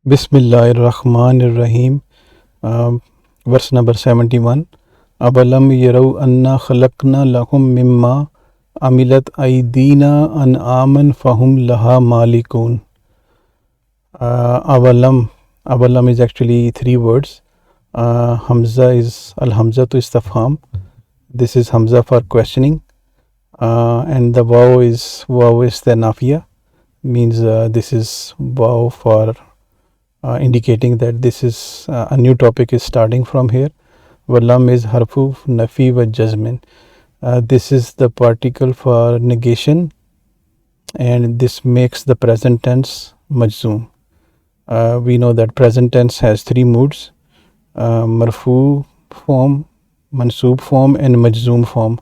Bismillahirrahmanirrahim. Verse number 71. Abalam yarau anna khalaqna lahum mimma amilat aydina an'aman fahum laha malikun. Abalam is actually three words. Hamza is al-Hamza to istifham. This is Hamza for questioning. And the waw is the nafiya. Means this is waw for indicating that this is a new topic is starting from here. Walam is harfu nafi wa jazmin. This is the particle for negation, and this makes the present tense majzoom. We know that present tense has three moods: marfu form, mansoob form, and majzoom form.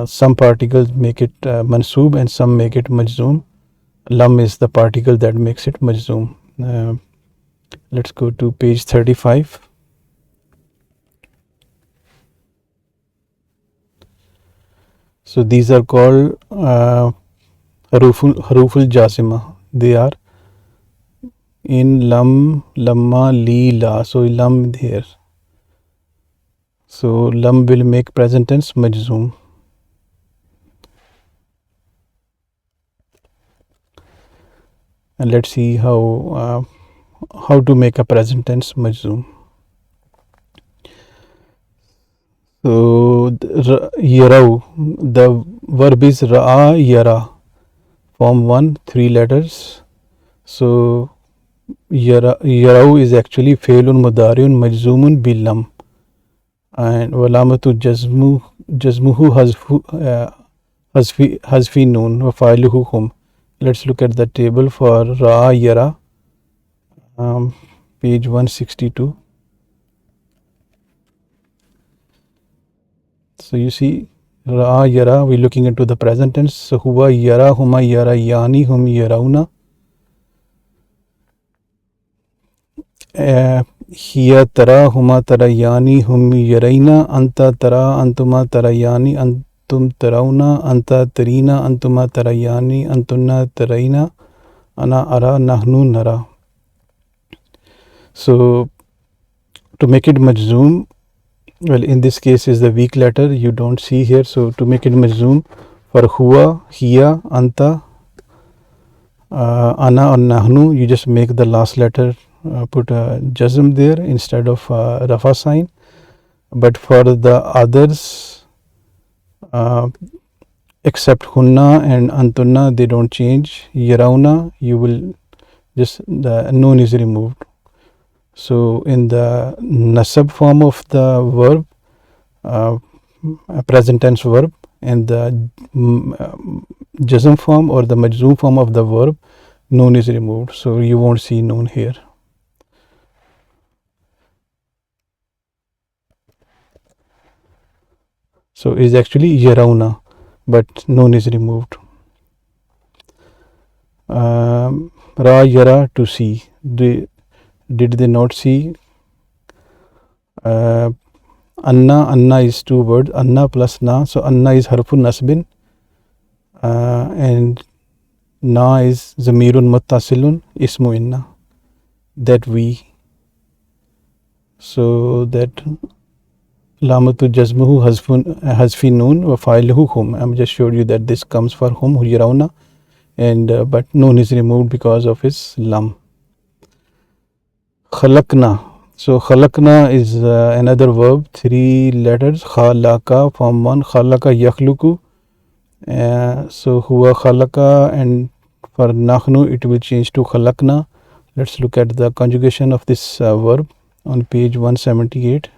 Some particles make it mansoob and some make it majzoom. Lam is the particle that makes it majzoom. Let's go to page 35. So these are called haruful jasima. They are in lam, lamma, li, la. So lam here. So lam will make present tense majzoom. And let's see how to make a present tense majzoom. So yarau, the verb is ra'a yara, form 1, 3 letters. So yarau is actually failun mudariun majzoomun bilam, and walamatu jazmuhu hazfi noon wa fa'iluhu hum. Let's look at the table for ra'a yara, page 162. So you see ra'a yara, we're looking into the present tense. So huwa yara, huma yara yani, hum yarauna. Hiya tara, huma tarayani, hum yaraina. Anta tara, antuma tarayani, antum tarauna. Anta tarina, antuma tarayani, antunna taraina. Ana ara, nahnu nara. So to make it majzoom, well, in this case is the weak letter, you don't see here. So to make it majzoom, for huwa, hiya, anta, ana or nahnu, you just make the last letter, put a jazm there instead of rafa sign. But for the others, except hunna and antunna, they don't change. Yarauna, you will just, the noon is removed. So in the nasab form of the verb, present tense verb, and the jazm form or the majzoom form of the verb, noon is removed. So you won't see noon here. So it's actually yarauna, but noon is removed. Ra yara, to see. Did they not see? Anna is two words, anna plus na. So anna is harfun nasbin, and na is zamirun muttasilun, ismu inna, that we. So that lamatu jazmuhu hazfi noon wa fa'iluhu hum. I'm just showed you that this comes for hum, yarauna, and but noon is removed because of his lam. Khalaqna. So khalaqna is another verb, 3 letters. Khalaqa, form 1. Khalaqa yakhluqu. So huwa khalaqa, and for nahnu it will change to khalaqna. Let's look at the conjugation of this verb on page 178.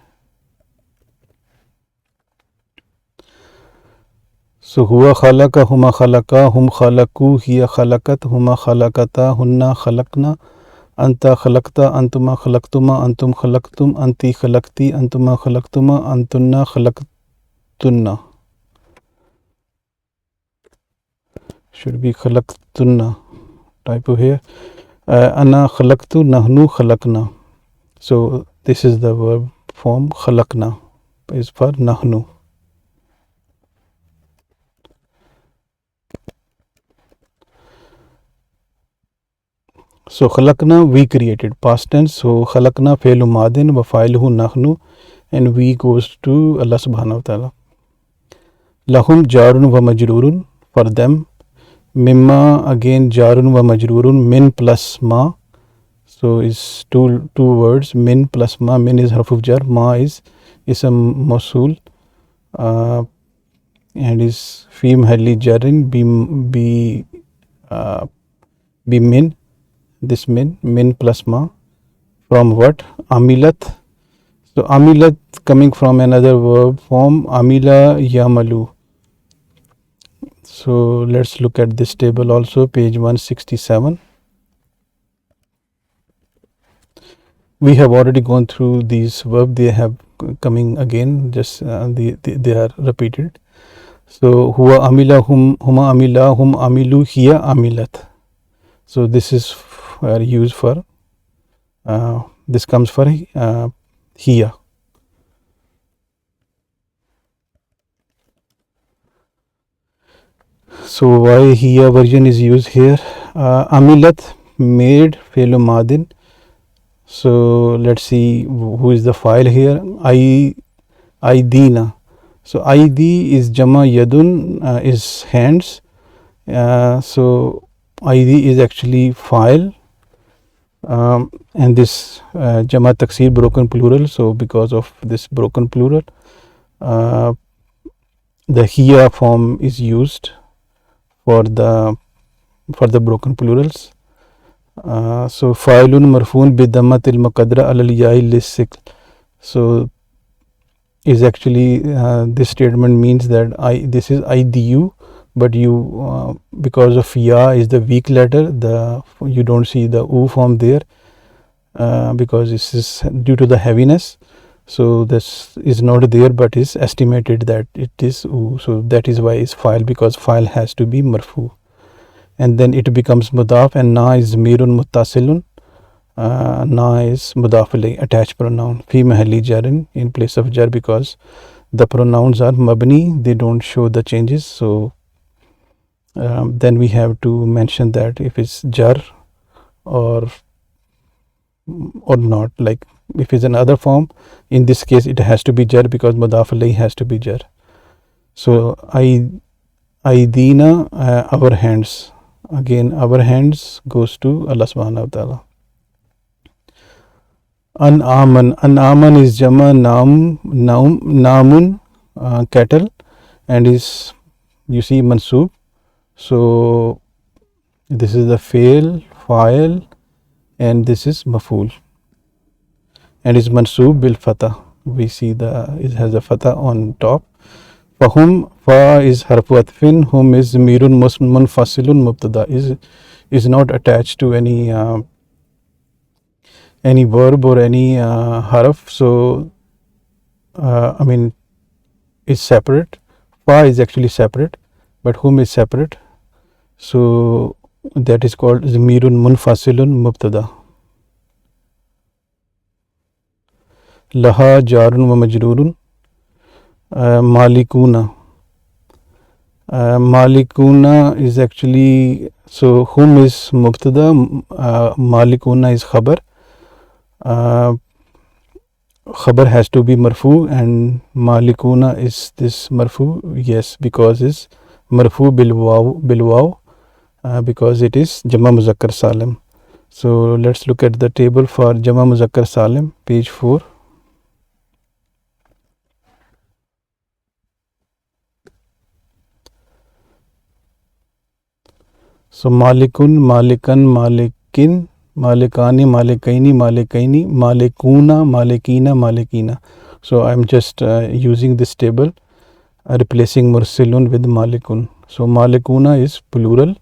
So huwa khalaqa, huma khalaqa, hum khalaqu, hiya khalaqat, huma khalaqata, hunna khalaqna. Anta khalaqta, antuma khalaqtuma, antum khalaqtum, anti khalaqti, antuma khalaqtuma, antunna khalaqtunna. Should be khalaqtunna. Typo here. Ana khalaqtu, nahnu khalaqna. So this is the verb form. Khalaqna is for nahnu. So khalaqna, we created. Past tense. So khalaqna fi'lu madin wa fa'iluhu nahnu, and we goes to Allah subhanahu wa ta'ala. Lahum jarun wa majrurun, for them. Mimma, again jarun wa majrurun, min plus ma. So is two words, min plus ma. Min is harf of jar, ma is ism mawsul, and is fi mahalli jarrin be min, this min plus ma, from what? Amilat. So amilat coming from another verb form, amila yamalu. So let's look at this table also, page 167. We have already gone through these verbs. They have coming again, just they are repeated. So huwa amila, huma amila, hum amilu, hiya amilat. So this is used for this comes for hiya. So why hiya version is used here? Amilat, made, fi'l madin. So let's see who is the file here. Aidina. So Aidi is jama, yadun is hands. So Aidi is actually file, and this jama taksir, broken plural. So because of this broken plural, the hiya form is used for the broken plurals. So fa'ilun marfun bi dammatil muqaddara alal ya'i lissikl. So is actually this statement means that this is idu, but you because of ya is the weak letter, you don't see the u form there, because this is due to the heaviness. So this is not there, but is estimated that it is u. So that is why is file, because file has to be marfu. And then it becomes mudaf, and na is mirun muttasilun. Na is mudaf ilayh, attached pronoun, fi mahalli jarin, in place of jar, because the pronouns are mabni, they don't show the changes. So then we have to mention that if it's jar or not. Like if it's another form, in this case it has to be jar, because mudaf ilayh has to be jar. So aidina, our hands. Again, our hands goes to Allah subhanahu wa ta'ala. An-aman is jama namun, cattle, and is, you see, mansub. So this is the fa'il, and this is maf'ul, and is mansub bil fatah. We see it has a fatah on top. Fahum, fa is harfu atfin, hum is mirun munfasilun mubtada, is not attached to any verb or any harf. So I mean, is separate. Fa is actually separate, but hum is separate. So that is called zamirun munfasilun mubtada. Laha jarun wa majrurun. Malikuna. Malikuna is actually, so hum is mubtada, Malikuna is khabar. Khabar has to be marfu, and Malikuna is this marfu, yes, because it's marfu bil waw, because it is Jama Muzakkar Salim. So let's look at the table for Jama Muzakkar Salim, page 4. So Malikun, Malikan, Malikin, Malikani, Malikaini, Malikaini, Malikuna, Malikina, Malikina. So I'm just using this table, replacing Mursilun with Malikun. So Malikuna is plural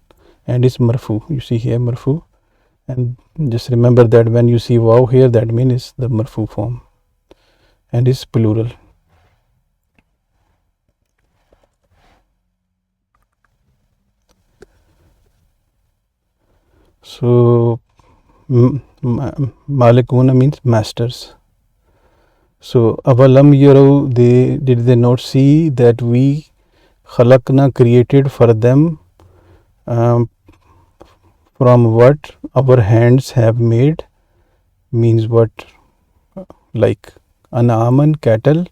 and is marfu. You see here marfu, and just remember that when you see waw here, that means is the marfu form and is plural. So Malikuna means masters. So avalam yaraw, did they not see that we khalaqna created for them, from what our hands have made means what, like an'aman, cattle,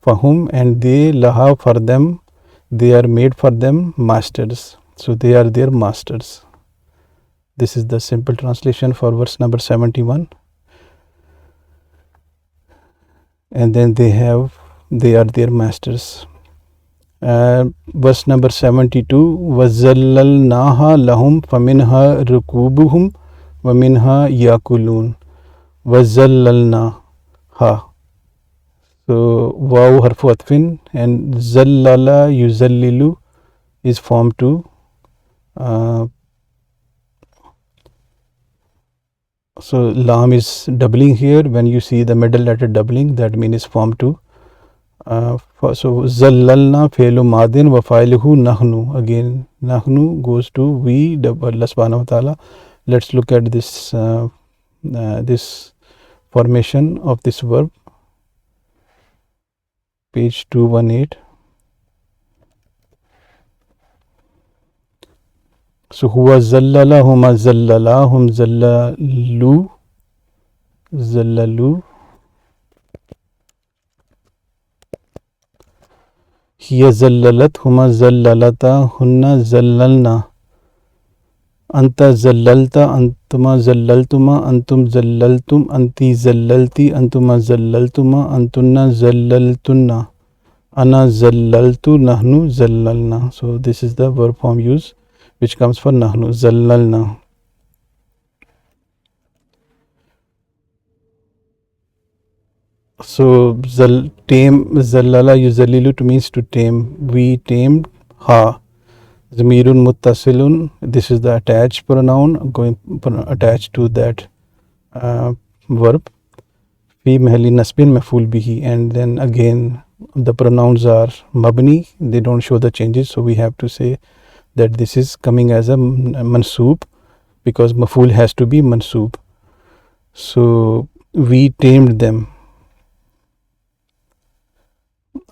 fahum, and they, laha, for them, they are made for them, masters, so they are their masters. This is the simple translation for verse number 71. And then they are their masters. Verse number 72, وَزَلَّلْنَاهَا لَهُمْ فَمِنْهَا رُكُوبُهُمْ وَمِنْهَا يَأْكُلُونَ وَزَلَّلْنَاهَا. So waw harfu atfin, and zallala yuzallilu is form 2. So lam is doubling here. When you see the middle letter doubling, that means form 2. So zallalna fe'lu madin wa fa'iluhu nahnu. Again nahnu goes to we, Allah subhanahu wa ta'ala. Let's look at this this formation of this verb. Page 218. So huwa zallala, huma zallala, hum zallalu, zallalu. Hiya zallalat, huma zallalata, hunna zallalna. Anta zallalta, antuma zallaltuma, antum zallaltum, anti zallalti, antuma zallaltuma, antunna zallaltunna. Ana zallaltu, nahnu zallalna. So this is the verb form use which comes for nahnu, zallalna. So tame, zallala yuzallilu means to tame. We tamed ha. Zamirun muttasilun. This is the attached pronoun going attached to that verb. Fi mahalli nasbin maf'ul bihi. And then again the pronouns are mabni. They don't show the changes. So we have to say that this is coming as a mansoob, because maf'ul has to be mansoob. So we tamed them.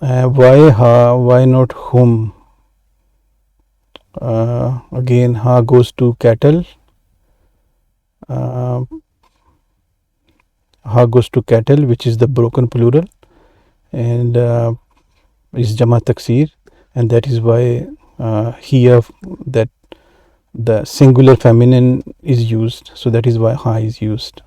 Why ha? Why not whom? Again ha goes to cattle. Ha goes to cattle, which is the broken plural, and is jama taksir, and that is why here that the singular feminine is used. So that is why ha is used.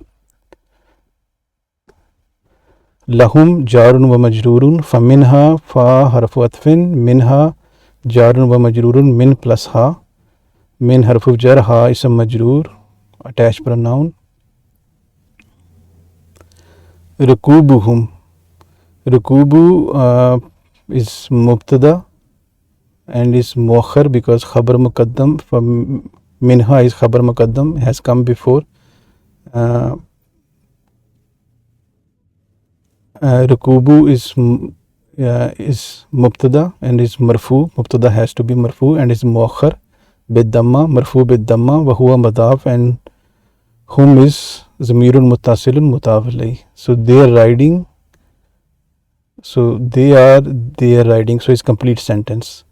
Lahum jarun wa majrurun, faminha fa harfu atfin, minha jarun wa majrurun, min plus ha, min harfu jar, ha ism majrur, attached pronoun. Rukubuhum, rukubu is mubtada and is muakhar because khabar muqaddam from minha is khabar muqaddam, has come before. Rukubu is mubtada and is marfu. Mubtada has to be marfu and is muakhar bid damma, marfu bid damma, wa huwa madaf, and hum is zamirun muttasilun mudaf alayh. So they are riding. So they are riding. So it's complete sentence.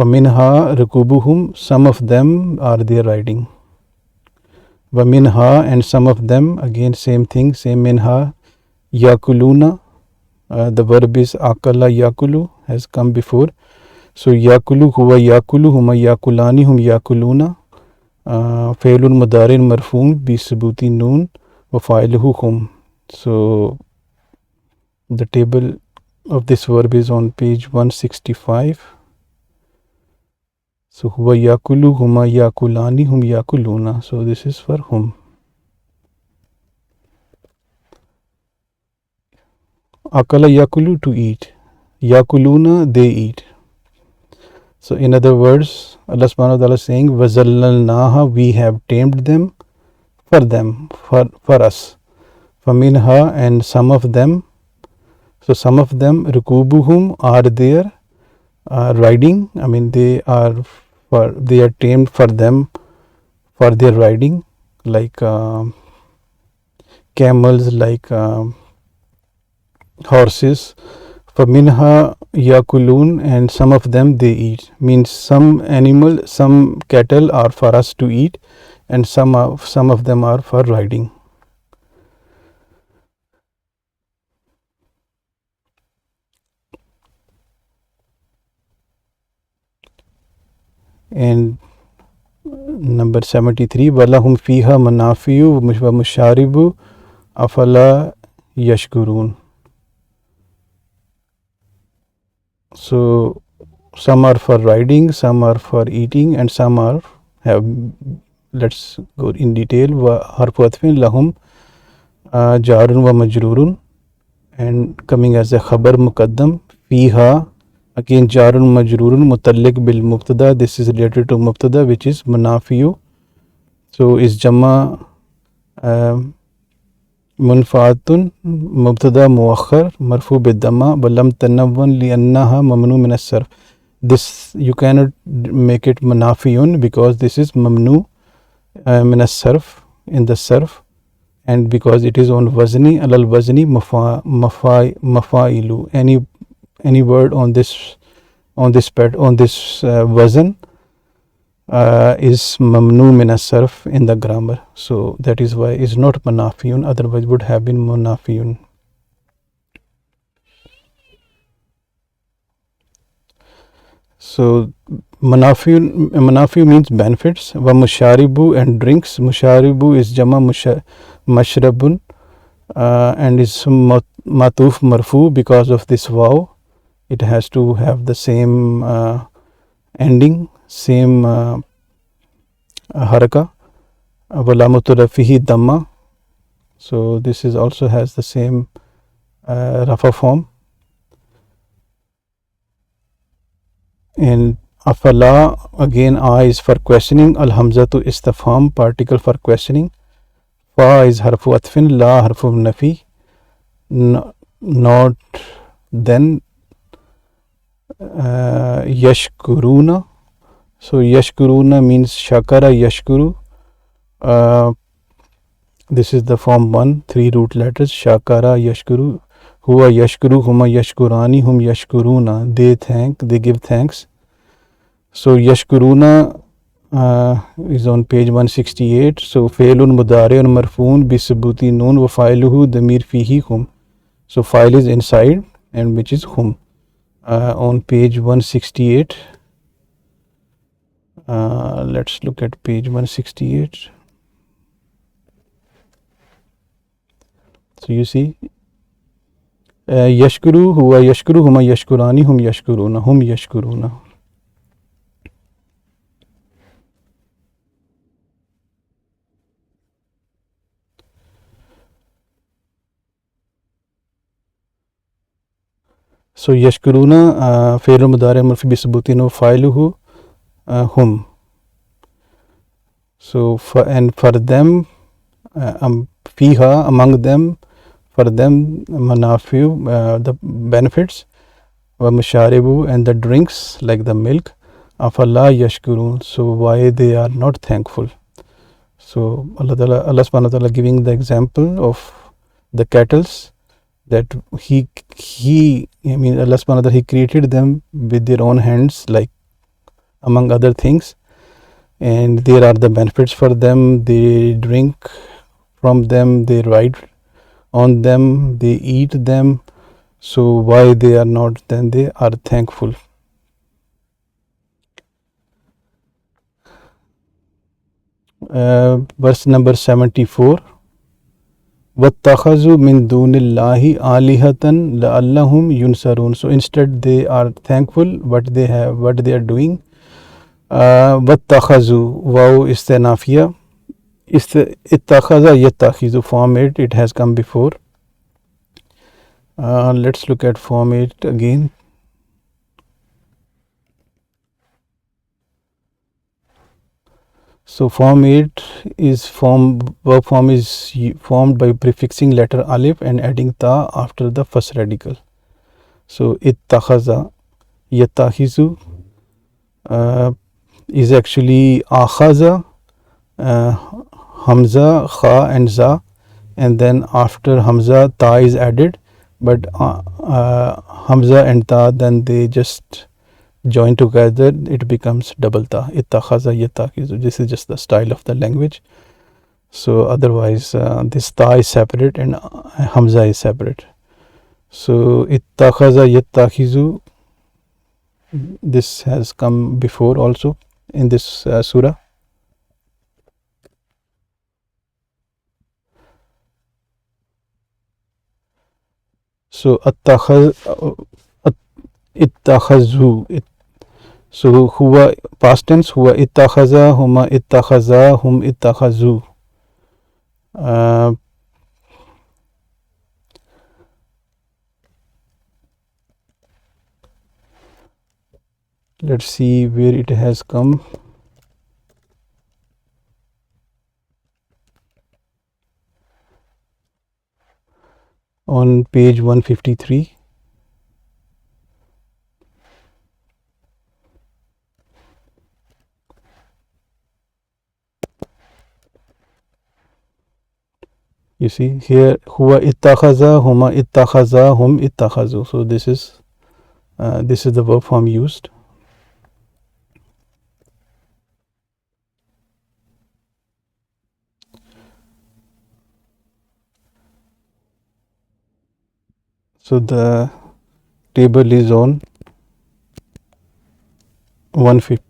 Faminha rukubuhum, some of them are there riding. Waminha, and some of them, again same thing, same minha. Yakuluna, the verb is akala yakulu, has come before. So yakulu, huwa yakulu, huma yakulani, hum yakuluna. Failun mudarin marfum bi subuti noon wa fa'iluhu hum. So the table of this verb is on page 165. So huwa yakulu, huma yakulani, hum yakuluna. So this is for hum. Akala yakulu, to eat. Yakuluna, they eat. So in other words, Allah subhanahu wa ta'ala is saying, وَزَلَّلْنَاهَا, we have tamed them, for us. فَمِنْهَا, and some of them. So some of them, rukubuhum, are there riding. I mean they are tamed for them, for their riding, like camels, like horses, فَمِنْهَا يَأْكُلُونَ, and some of them they eat, means some animal, some cattle are for us to eat, and some of them are for riding. And number 73, وَلَهُمْ فِيهَا مَنَافِعُ وَمَشَارِبُ أَفَلَا يَشْكُرُونَ. So some are for riding, some are for eating, and some are have. Let's go in detail. وَحَرْفُ عَطْفٍ لَهُمْ جَارٌ وَمَجْرُورٌ, and coming as a khabar muqaddam. Fiha, again jarun majrurun mutalliq bil mubtada. This is related to mubtada, which is manafiyu. So is jama munfaatun mubtada muakhar marfu bid damma walam tanawwan li annaha mamnu min as-sarf. This you cannot make it manafiyun because this is mamnu min as-sarf, in the sarf, and because it is on wazni, alal wazni mafailu. Any word on this wazn is mamnu min as-sarf in the grammar. So that is why it's not manafiyun, otherwise would have been manafiyun. So manafiyu means benefits. Wa musharibu, and drinks. Musharibu is jama mashrabun, and is matuf marfu because of this waw. It has to have the same ending, same haraka. Walamatu rafihi damma. So this is also has the same rafa form. And afala, again a is for questioning. Al hamzatu istifham, particle for questioning. Fa is harfu atfin, la harfu nafi. Not then. Yashkuruna. So yashkuruna means shakara yashkuru. This is the form 1, 3 root letters. Shakara yashkuru. Huwa yashkuru, huma yashkurani, hum yashkuruna. They give thanks. So yashkuruna is on page 168. So failun mudari'un marfuun bi subuti noon wa fa'iluhu damir fihi hum. So file is inside, and which is hum. On page 168. Let's look at page 168. So you see, yashkuru, huwa yashkuru, huma yashkurani, hum yashkuruna. So yashkuruna fi'l mudari' marfu bi subutin wa fa'iluhu hum. So for them, fiha, among them, for them, manafiu, the benefits, wa musharibu, and the drinks like the milk. Afala yashkurun, so why they are not thankful. So Allah subhanahu wa ta'ala giving the example of the cattles, that Allah subhanahu wa ta'ala, he created them with their own hands, like among other things, and there are the benefits for them. They drink from them, they ride on them, they eat them. So why they are not, then they are thankful. Verse number 74. وَاتَّخَذُوا مِن دُونِ اللَّهِ آلِهَةً لَعَلَّهُمْ يُنْصَرُونَ. So instead they are thankful what they are doing. وَاتَّخَذُوا, wow istinafiya. Ittakhadha yattakhizu, form 8, it has come before. Let's look at form 8 again. So form 8 is verb form is formed by prefixing letter alif and adding ta after the first radical. So ittakhaza, yattakhizu is actually akhaza, hamza, kha and za, and then after hamza ta is added, but hamza and ta, then they just join together, it becomes double ta. Ittakhaza yattakizu. This is just the style of the language. So otherwise this ta is separate and hamza is separate. So ittakhaza yattakizu, this has come before also in this surah. So ittakhazu, so huwa past tense, huwa ittakhaza, huma ittakhaza, hum ittakhazu. Let's see where it has come. On page 153. You see here, huwa ittakhaza, huma ittakhaza, hum ittakhazu. So this is the verb form used. So the table is on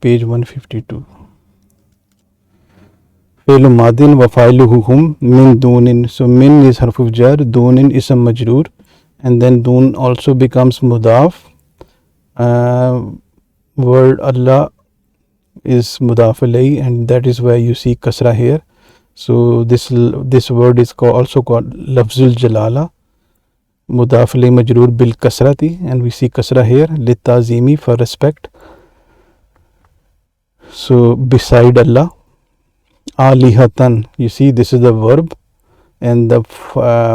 page 152. Fi'l madin wa fa'iluhu hum min dunin. So min is harf of jar, dunin ism majroor, and then dun also becomes mudaf. Word Allah is mudaf alayhi, and that is why you see kasra here. So this word is also called lafzul jalala, mudaf alayhi majroor bil kasrati, and we see kasra here litazimi, for respect. So beside Allah, alihatan, you see this is the verb, and the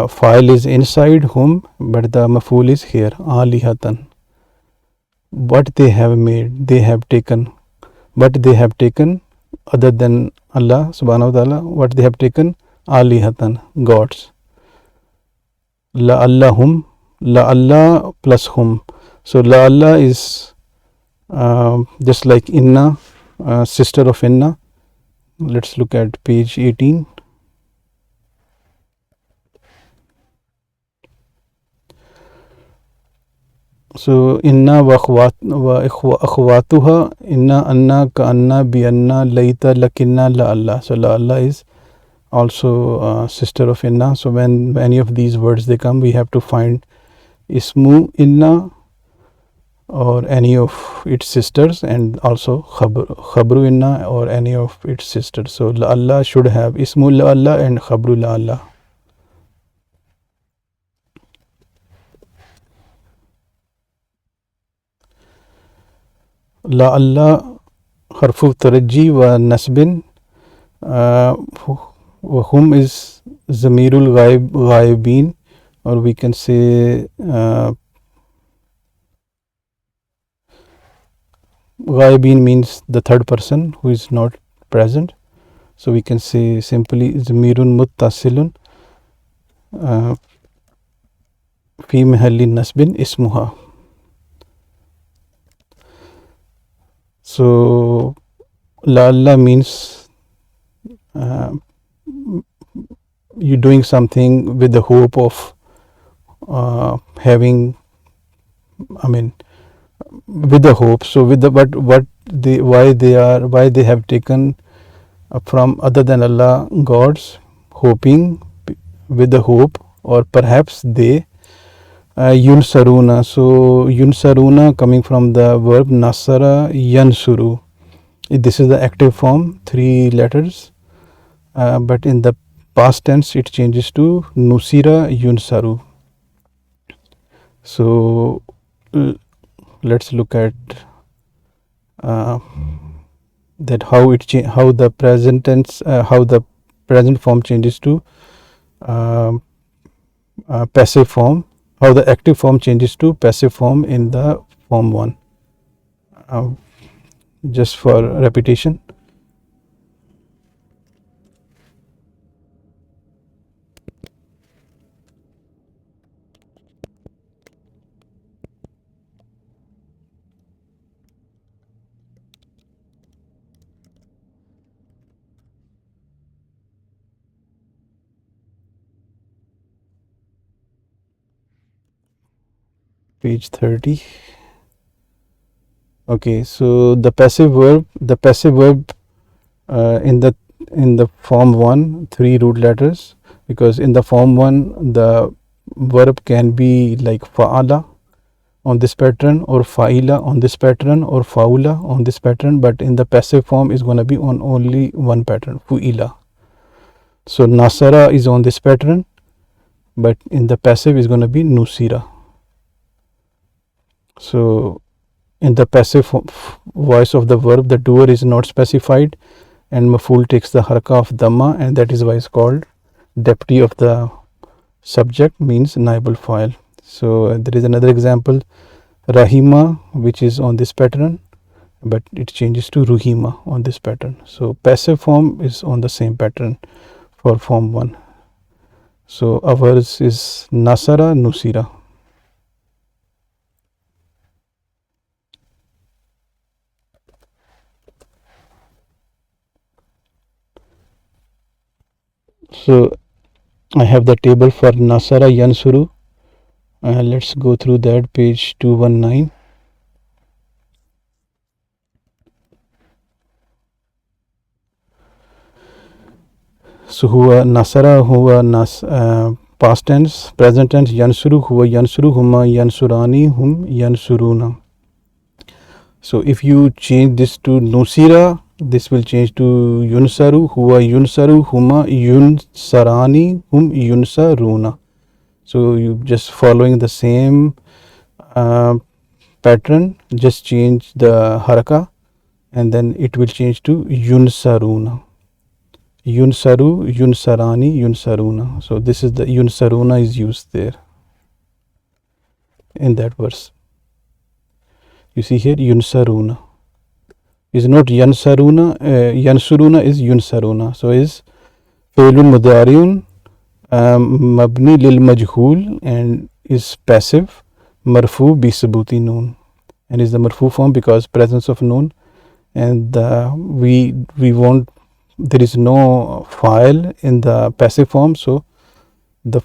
file is inside whom, but the maf'ul is here, alihatan. What they have made, they have taken, what they have taken other than Allah subhanahu wa ta'ala, what they have taken, alihatan, gods. La Allah plus hum. So la Allah is just like inna, sister of inna. Let's look at page 18. So inna wa akhwatuha, inna, anna, ka anna, bi anna, laita, lakinna, la Allah. So la Allah is also sister of inna. So when any of these words they come, we have to find ismu inna or any of its sisters, and also khabru inna or any of its sisters. So la Allah should have ismu la Allah and khabru la Allah. La Allah harfu tarajji wa nasbin, wa hum is zamirul ghaibin, or we can say ghaibin means the third person who is not present. So we can say simply zamirun muttasilun fi mahalli nasbin ismuha. So la Allah means you doing something with the hope of having, I mean, with the hope. So with the why they have taken from other than Allah gods, hoping, with the hope, or perhaps they yunsaruna. So yunsaruna coming from the verb nasara yansuru. This is the active form, 3 letters, but in the past tense it changes to nusira yunsaru. So let's look at that how the present tense, how the present form changes to passive form, how the active form changes to passive form in the form 1. Just for repetition. page 30. Okay, so the passive verb in the form 1, 3 root letters, because in the form 1 the verb can be like fa'ala on this pattern, or fa'ila on this pattern, or faula on this pattern, but in the passive form is going to be on only one pattern, fu'ila. So nasara is on this pattern, but in the passive is going to be nusira. So in the passive voice of the verb, the doer is not specified, and maf'ul takes the haraka of dhamma, and that is why it's called deputy of the subject, means naibul fa'il. So there is another example, rahima, which is on this pattern, but it changes to ruhima on this pattern. So passive form is on the same pattern for form 1. So ours is nasara, nusira. So I have the table for nasara yansuru. Let's go through that, page 219. So huwa nasara, huwa past tense, present tense, yansuru, huwa yansuru, huma yansurani, hum yansuruna. So if you change this to nusira, this will change to yunsaru, huwa yunsaru, huma yunsarani, hum yunsaruna. So you just following the same pattern, just change the haraka, and then it will change to yunsaruna. Yunsaru, yunsarani, yunsaruna. So this is the yunsaruna is used there in that verse. You see here yunsaruna is not yansaruna, yansuruna is yunsaruna. So is fi'lun mudariun mabni lil majhul, and is passive, marfu bi subuti noon, and is the marfu form because presence of noon, and we want, there is no file in the passive form, so the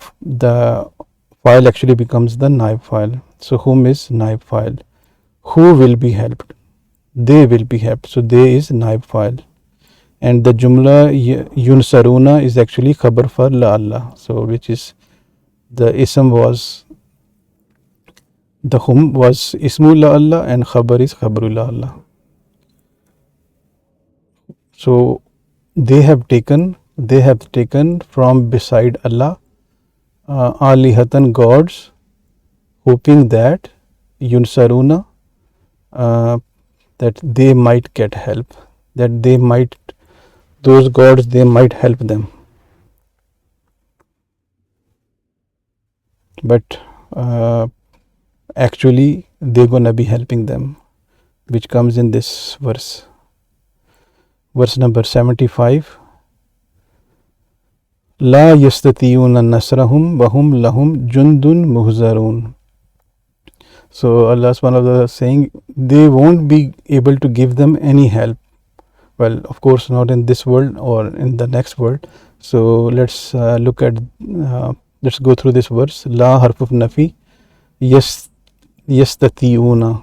file actually becomes the naib file. So whom is naib file, who will be helped, they will be helped, so they is naib file, and the jumla yunsaruna is actually khabar for la Allah, so which is the ism was, the hum was ismu la Allah, and khabar is khabaru la Allah. So they have taken from beside Allah alihatan, gods, hoping that yunsaruna, that they might get help, that they might, those gods, they might help them, but actually they're gonna be helping them, which comes in this verse number 75. La yastatiyuna nasrahum wahum lahum jundun muhzarun. So Allah subhanahu wa ta'ala is saying they won't be able to give them any help. Well, of course not in this world or in the next world. So let's look at, let's go through this verse. La harf of nafi, yastatiyuna,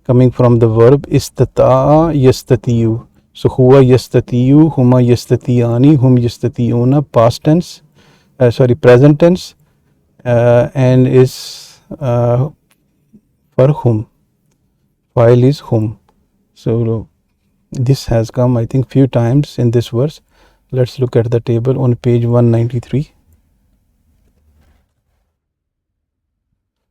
coming from the verb istata'a yastatiyu. So huwa yastatiyu, huma yastatiyani, hum yastatiyuna, past tense, present tense, and is for whom, file is whom. So this has come, I think, few times in this verse. Let's look at the table on page 193.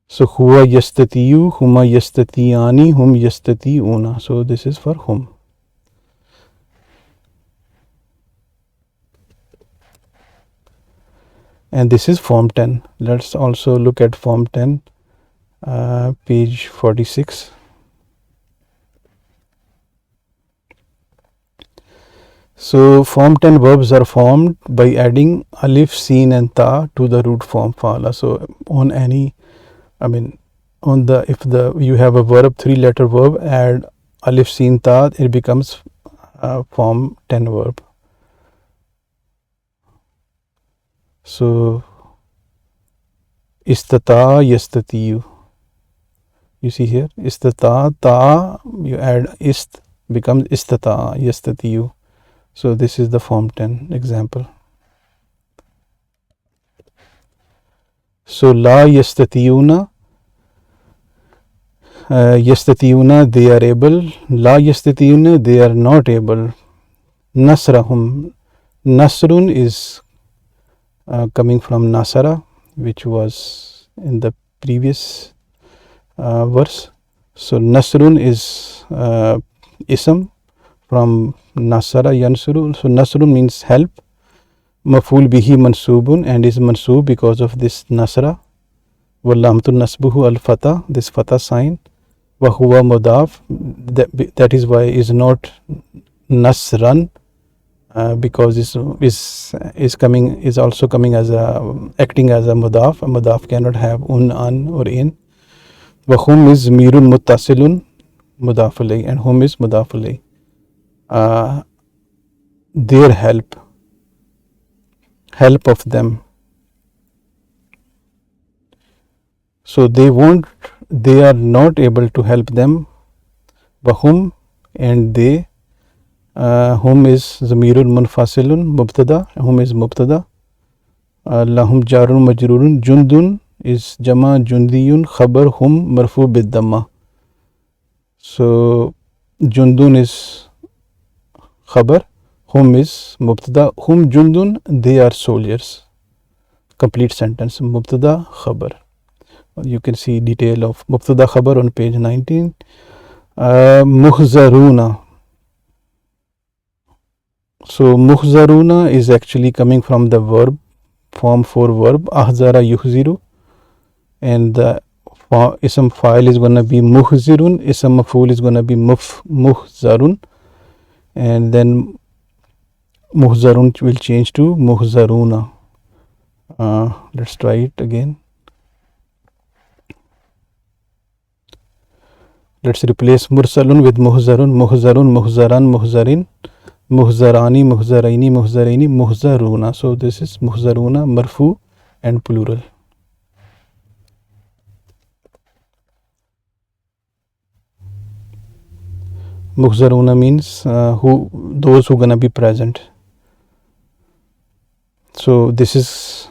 So huwa yastatiyu, huma yastatiyani, hum yastatiyuna. So this is for whom. And this is form 10. Let's also look at form 10, page 46. So form 10 verbs are formed by adding alif, sin and ta to the root form fa'ala. So on any, on the, if you have a verb, 3-letter verb, add alif, sin, ta, it becomes form 10 verb. So istata yastatiyu. You see here, istata, ta, you add ist, becomes istata, yastatiyu. So this is the form 10 example. So la yastatiyuna, yastatiyuna, they are able. La yastatiyuna, they are not able. Nasrahum, nasrun is coming from nasara, which was in the previous verse. So nasrun is ism from nasara yansuru. So nasrun means help. Maful bihi mansubun, and is mansub because of this nasra. Wallamtu nasbuhu al fatah, this fatah sign. Wahuwa mudaf, that is why is not nasran, because is coming, is also coming as a, acting as a mudaf. A mudaf cannot have an or in. Wahum is mirun muttasilun, mudaf alayh, and hum is mudaf alayh. Their help of them. So they are not able to help them. Wahum, and they. Hum is zamirun munfasilun, mubtada. Hum is mubtada. Lahum jarun majrurun. Jundun is jama jundiyun. Khabar hum marfu bid damma. So jundun is khabar, hum is mubtada. Hum jundun, they are soldiers. Complete sentence, mubtada khabar. You can see detail of mubtada khabar on page 19. Muhzaruna. So muhzaruna is actually coming from the verb, form 4 verb, ahzara yuhziru, and the ism file is going to be muhzirun, ism maf'ul is going to be muhzarun, and then muhzarun will change to muhzaruna. Let's try it again. Let's replace mursalun with muhzarun, muhzarun, muhzaran, muhzarin, muhzarani, muhzaraini, muhzaraini, muhzaruna. So this is muhzaruna, marfu and plural. Muhzaruna means those who gonna be present. So this is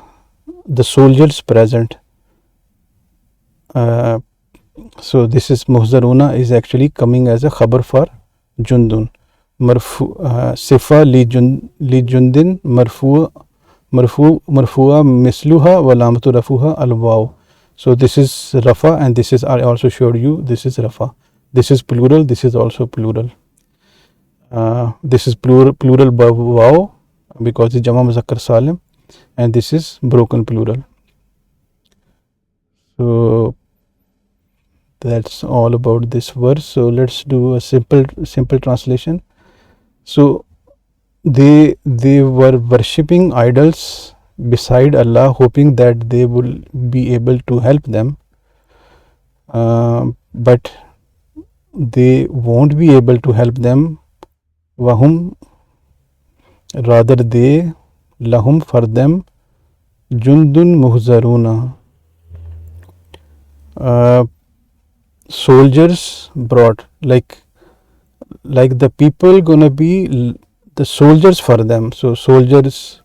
the soldiers present. So this is muhzaruna is actually coming as a khabar for jundun. Marfu sifa li jundin marfu'a misluha wa lamatu rafuha al waw. So this is rafa, and this is, I also showed you, this is rafa. This is plural, this is also plural. This is plural waw because it's jama muzakkar salim, and this is broken plural. So that's all about this verse. So let's do a simple translation. So they were worshipping idols beside Allah, hoping that they will be able to help them, but they won't be able to help them. Wahum, rather they, lahum, for them, jundun muhzaruna, soldiers brought, like the people gonna be the soldiers for them. So soldiers,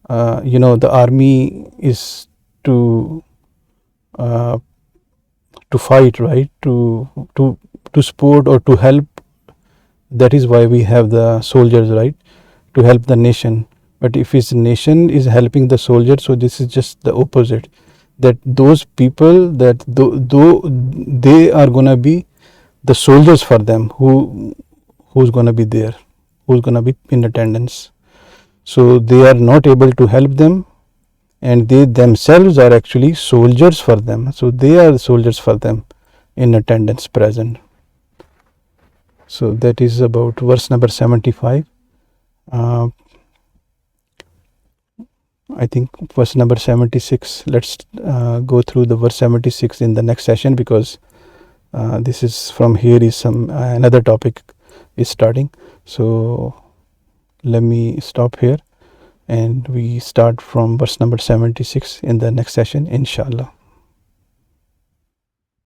the army is to fight, right, to support or to help. That is why we have the soldiers, right, to help the nation. But if his nation is helping the soldier, so this is just the opposite, that those people, that though they are gonna be the soldiers for them, who's gonna be there, who's gonna be in attendance. So they are not able to help them, and they themselves are actually soldiers for them. So they are soldiers for them in attendance, present. So that is about verse number 75. I think verse number 76. Let's go through the verse 76 in the next session, because this is from here is some another topic is starting. So let me stop here, and we start from verse number 76 in the next session, inshallah.